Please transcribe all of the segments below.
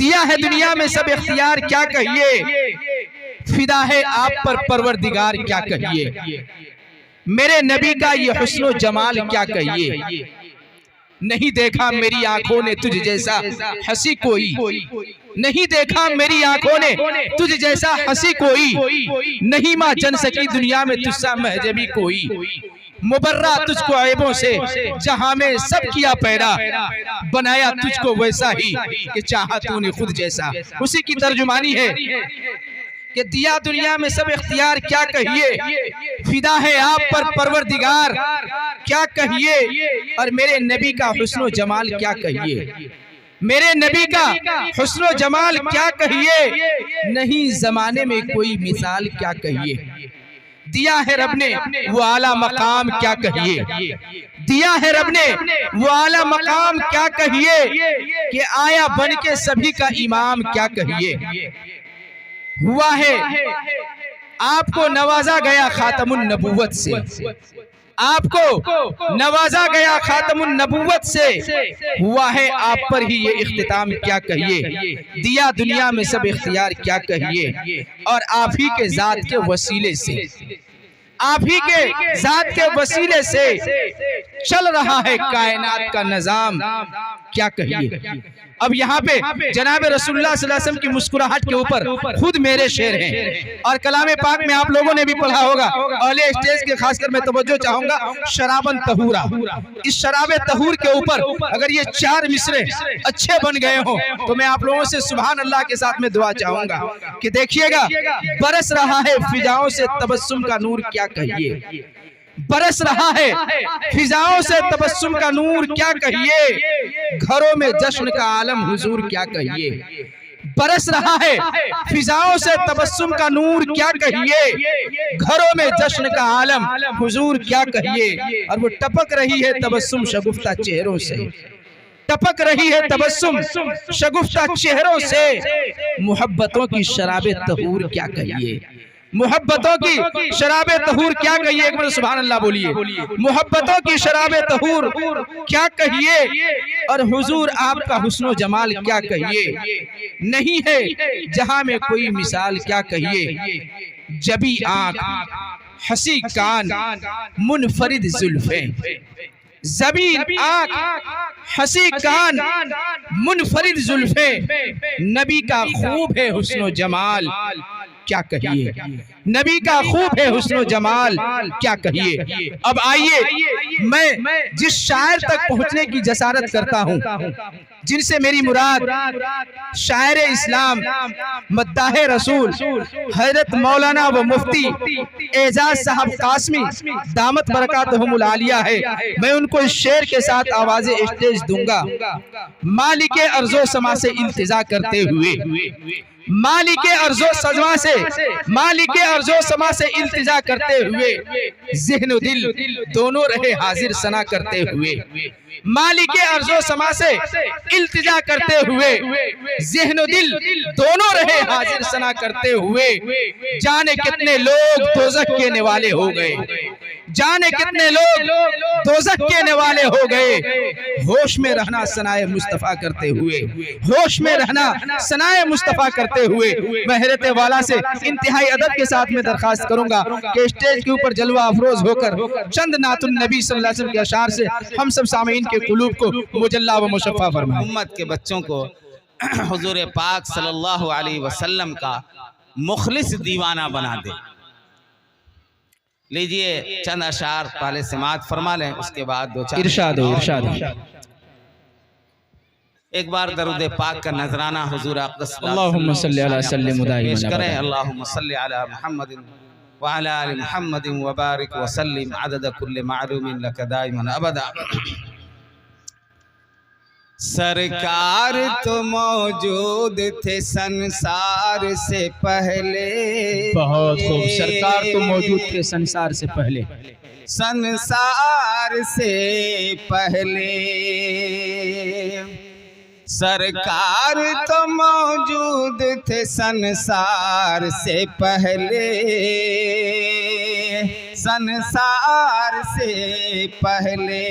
दिया है दुनिया में सब इख्तियार क्या कहिए, फिदा है आप पर परवरदिगार क्या कहिए। मेरे नबी का ये हुस्नो जमाल क्या कहिए, नहीं देखा मेरी आंखों ने तुझ जैसा हंसी कोई, नहीं देखा मेरी आंखों ने तुझ जैसा हंसी कोई, नहीं मां जन सकी दुनिया में तुझसा महजबी कोई। मुबर्रा तुझको ऐबों से जहां में सब किया पैदा, बनाया तुझको वैसा ही कि चाहा तूने खुद जैसा। उसी की तर्जुमानी है कि दिया दुनिया में सब इख्तियार क्या कहिए, फिदा है आप पर परवरदिगार क्या कहिए, और मेरे नबी का हुस्नो जमाल क्या कहिए, मेरे नबी का हुस्नो जमाल क्या कहिए, नहीं जमाने में कोई मिसाल क्या कहिए। दिया है रब ने वो आला मकाम क्या कहिए, दिया है रब ने वो आला मकाम क्या कहिए, कि आया बन के सभी का इमाम क्या कहिए। हुआ है आपको नवाजा गया खातमुन नबुव्वत से, आपको नवाजा गया खातमुन नबुव्वत से, हुआ है आप पर ही ये इख्तिताम क्या कहिए। दिया दुनिया में सब इख्तियार क्या कहिए, और आप ही के जात के वसीले से, आप ही के जात के वसीले से चल रहा है कायनात का निजाम क्या कहिए। अब यहाँ पे जनाब रसूलुल्लाह सल्लल्लाहु अलैहि वसल्लम की मुस्कुराहट के ऊपर खुद मेरे शेर हैं, और कलामे पाक में आप लोगों ने भी पढ़ा होगा। अहले स्टेज के खासकर मैं तवज्जो चाहूंगा, शराबन तहूरा, इस शराबे तहूर के ऊपर अगर ये 4 मिसरे अच्छे बन गए हो तो मैं आप लोगों से सुभान अल्लाह के साथ में दुआ चाहूंगा कि देखिएगा, बरस रहा है फिजाओं से तबस्सुम का नूर क्या कहिए, बरस रहा है फिजाओं से तबस्सुम का नूर क्या कहिए, घरों में जश्न का आलम हुजूर क्या कहिए। बरस रहा है फिजाओं से तबस्सुम का नूर क्या कहिए, घरों में जश्न का आलम हुजूर क्या कहिए। और वो टपक रही है तबस्सुम शगुफ्ता चेहरों से, टपक रही है तबस्सुम शगुफ्ता चेहरों से, मोहब्बतों की शराबे तहूर क्या कहिए, मोहब्बतों की शराबे तहूर क्या कहिए। एक बार सुभान अल्लाह बोलिए, मोहब्बतों की शराबे तहूर क्या कहिए, और हुजूर आपका हुस्नो जमाल क्या कहिए, नहीं है जहां में कोई मिसाल क्या कहिए। जबी आंख हंसी कान मुनफरिद जुल्फें, जबी आंख हंसी कान मुनफरिद जुल्फें, नबी का खूब है हुस्नो जमाल क्या कहिए, नबी का खूब है हुस्नो जमाल क्या कहिए। अब आइए मैं जिस शायर तक पहुंचने की जसारत करता हूं, जिनसे मेरी मुराद शायर इस्लाम मद्दाहे रसूल हजरत मौलाना व मुफ्ती एजाज साहब कासमी दामत बरकातहुमुल आलिया है, मैं उनको इस शेर के साथ आवाज़े स्टेज दूंगा। मालिके अर्ज़ो समा से इल्तिजा करते हुए, मालिके अर्ज़ो समा से, मालिके अर्ज़ो समा से इल्तिजा करते हुए, ज़हन दिल दोनों रहे हाजिर सना करते हुए, मालिके अर्ज़ो समा से इल्तिजा करते हुए, ज़हन दिल दोनों रहे हाजिर सना करते हुए। जाने कितने लोग दोज़ख के निवाले हो गए, जाने कितने लोग दोज़ख के निवाले हो गए। होश में रहना सनाए मुस्तफ़ा करते हुए, होश में रहना सनाए मुस्तफ़ा करते हुए। मैं हैरत वाला से इंतहाई अदब के साथ में दरखास्त करूंगा कि स्टेज के ऊपर जलवा अफरोज होकर चंद नातुन नबी सल्लल्लाहु अलैहि वसल्लम के अशार से हम सब सामीन के कुलूब को मुजल्ला व मुशफ़्फ़ा फरमाएं। उम्मत के बच्चों को हुजूर पाक सल्लल्लाहु अलैहि वसल्लम का मुखलिस दीवाना बना दे। लीजिए चंद अशार पहले समात फरमा लें, उसके बाद दो चार इरशाद हो, इरशाद हो। एक बार दरूद पाक का नजराना हुजूर अक़दस अल्लाहुम्मा सल्ली अला सल्लिम मुदाइमन पेश करें। अल्लाहुम्मा सल्ली अला मुहम्मदिन व अला आलि मुहम्मदिन व बारिक व सल्लिम अदद कुल्लि मालूमिन लक दाइमन अबदा। सरकार तो मौजूद थे संसार से पहले, बहुत खूब, सरकार तो मौजूद थे संसार से पहले, संसार से पहले। सरकार तो मौजूद थे संसार से पहले, संसार से पहले।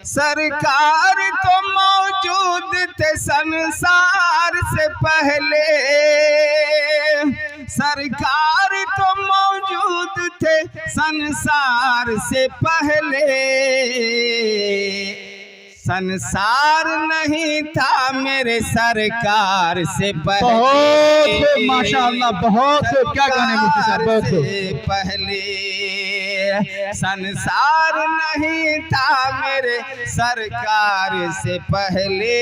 सरकार तो मौजूद थे संसार से पहले, सरकार तो मौजूद थे संसार से पहले, संसार नहीं था मेरे सरकार से पहले। बहुत खूब माशाअल्लाह, बहुत खूब, क्या गाने मुफ्ती साहब, बहुत खूब। पहले संसार नहीं था मेरे सरकार से पहले,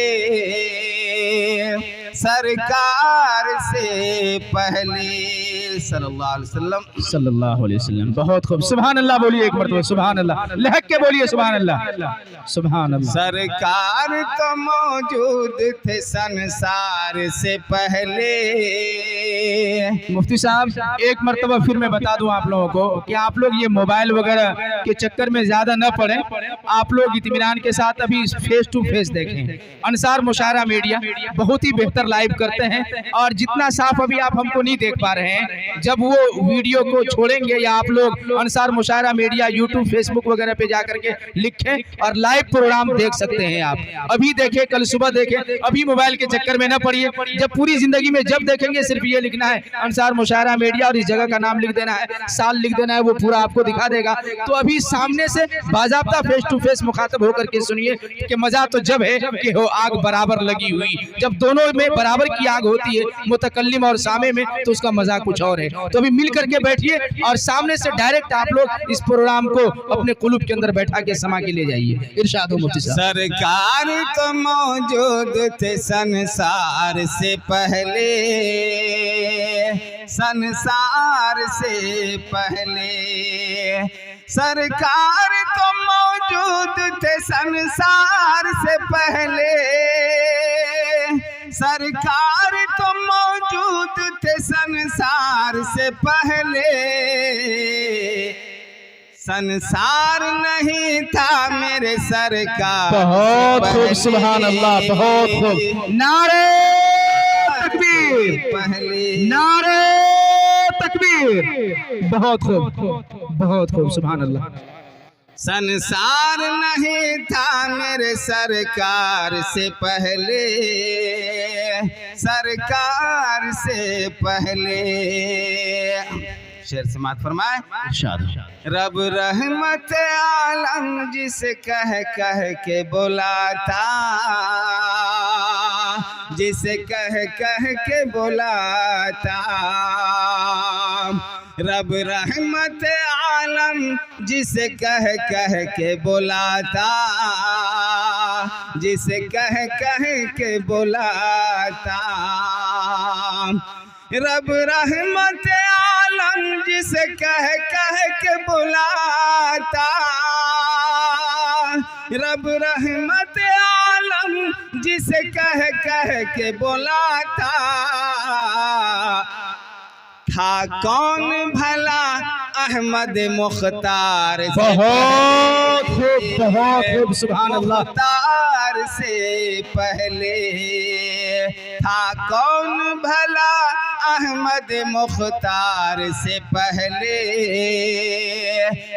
सरकार से पहले सल्लल्लाहु अलैहि वसल्लम। बहुत खूब, सुभान अल्लाह बोलिए एक मरतबा, सुभान अल्लाह, लहक के बोलिए सुभान अल्लाह, सुभान अल्लाह। सरकार तो मौजूद थे संसार से पहले। मुफ्ती साहब एक मरतबा फिर मैं बता दूं आप लोगों को कि आप लोग ये मोबाइल वगैरह के चक्कर में ज्यादा न पड़े, आप लोग इत्मीनान के साथ अभी फेस टू फेस देखें। अंसार मुशायरा मीडिया बहुत ही बेहतर लाइव करते हैं, और जितना साफ अभी आप हमको नहीं देख पा रहे हैं, जब वो वीडियो को छोड़ेंगे या आप लोग अंसार मुशायरा मीडिया यूट्यूब फेसबुक वगैरह पे जाकर के लिखें और लाइव प्रोग्राम देख सकते हैं। आप अभी देखें, कल सुबह देखें, अभी मोबाइल के चक्कर में न पड़िए। जब पूरी जिंदगी में जब देखेंगे सिर्फ ये लिखना है अंसार मुशायरा मीडिया और इस जगह का नाम लिख देना है, साल लिख देना है, वो पूरा आपको दिखा देगा। तो अभी सामने से बाज़ाब्ता फेस टू फेस मुखातब होकर के सुनिए कि मजा तो जब है कि हो आग बराबर लगी हुई, जब दोनों में बराबर की आग होती है मुतकल्लिम और सामे में, तो उसका मजा कुछ और है। तो अभी मिल करके बैठिए और सामने से डायरेक्ट आप लोग इस प्रोग्राम को अपने कुलूब के अंदर बैठा के समा के ले जाइए। इरशाद हो मुफ्ती साहब। सरकार तो मौजूद थे संसार से पहले, संसार से पहले, सरकार तो मौजूद थे संसार से पहले, सरकार तो मौजूद थे संसार से पहले, संसार नहीं था मेरे सरकार। बहुत खूब, सुभान अल्लाह, बहुत खूब। नारे तकबीर, पहले नारे तकबीर, बहुत खूब, बहुत खूब, सुभान अल्लाह। संसार नहीं था मेरे सरकार से पहले, सरकार से पहले। शेर समात फरमाए। रब रहमत आलम जिसे कह कह के बुलाता, जिसे कह कह के बुलाता, रब रहमत आलम जिसे कह कह के बुलाता, जिसे कह कह के बुलाता, रब रहमत आलम जिसे कह कह के बुलाता, रब रहमत आलम जिसे कह कह के बुलाता, था कौन भला अहमद मुख्तार से, बहुत खूब, बहुत खूब, सुभान अल्लाह। मुख्तार से पहले था कौन भला अहमद मुख्तार से पहले,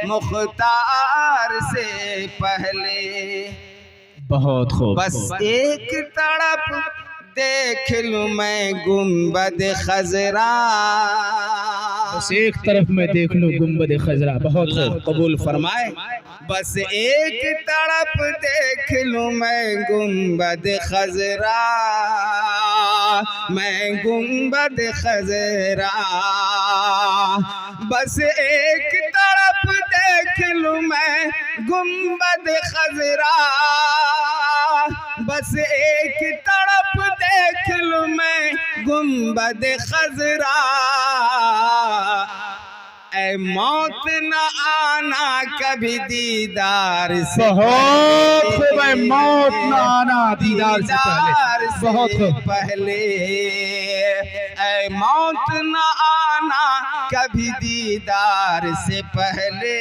मुख्तार से पहले। बहुत खूब। बस एक तड़प देख लूं मैं गुंबद खजरा, बस एक तरफ मैं देख लूं गुंबद खजरा। बहुत खूब, कबूल फरमाए। बस एक तड़प देख लूं मैं गुंबद खजरा, मैं गुंबद खजरा, बस एक तड़प देख लूं मैं गुंबद खजरा, बस एक तड़प देख लूं मैं गुंबद खजरा। ऐ मौत न आना कभी दीदार से, बहुत खूब, ऐ मौत न आना दीदार से पहले, बहुत खूब, पहले, ऐ मौत न आना कभी दीदार से पहले,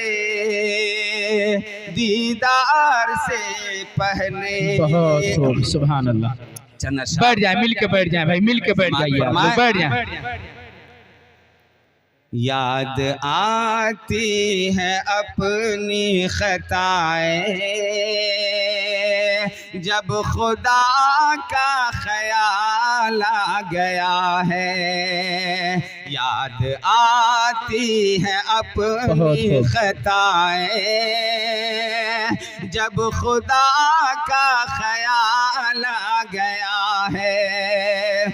दीदार से पहले। बहुत खूब, सुभान अल्लाह। बैठ जाए, मिल के बैठ जाए भाई, मिल के बैठ जाइए, बैठ जाए। याद आती है अपनी खताएं, जब खुदा का ख्याल आ गया है, याद आती है अपनी खताएं। जब खुदा का ख्याल आ गया है,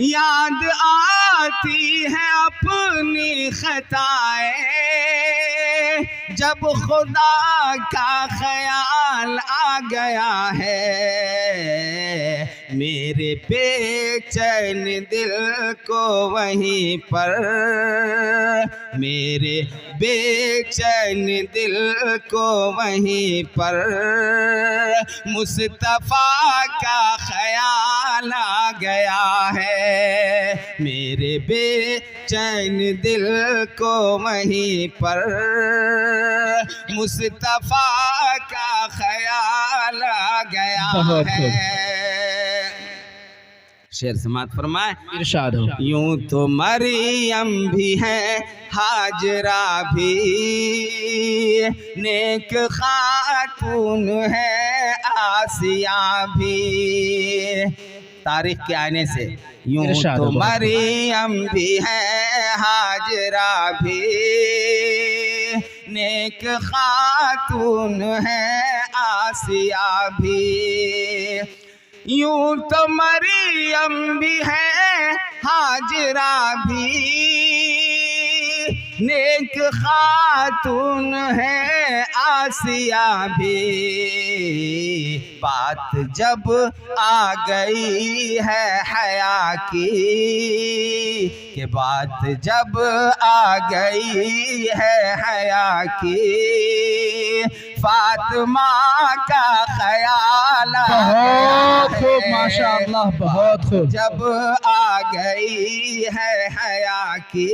याद आती है अपनी खताएं। जब खुदा का ख्याल आ गया है, मेरे बेचैन दिल को वहीं पर, मेरे बेचैन दिल को वहीं पर मुस्तफ़ा का ख्याल आ गया है। मेरे बेचैन दिल को वहीं पर मुस्तफ़ा का ख्याल आ गया है। शेर समात फरमाए, इरशाद हो। यूं तो मरियम भी है, हाजरा भी नेक खातून है, आसिया भी। तारीख के आने से यूं तो मरियम भी है, हाजरा भी नेक खातून है, आसिया भी। यूं तो मरियम भी है, हाजरा भी नेक खातून है, आसिया भी। बात जब आ गई है हया की, के बात जब आ गई है हया की, फातिमा का ख्याल बहुत खूब, माशाअल्लाह, बहुत खूब। जब आ गई है हया की।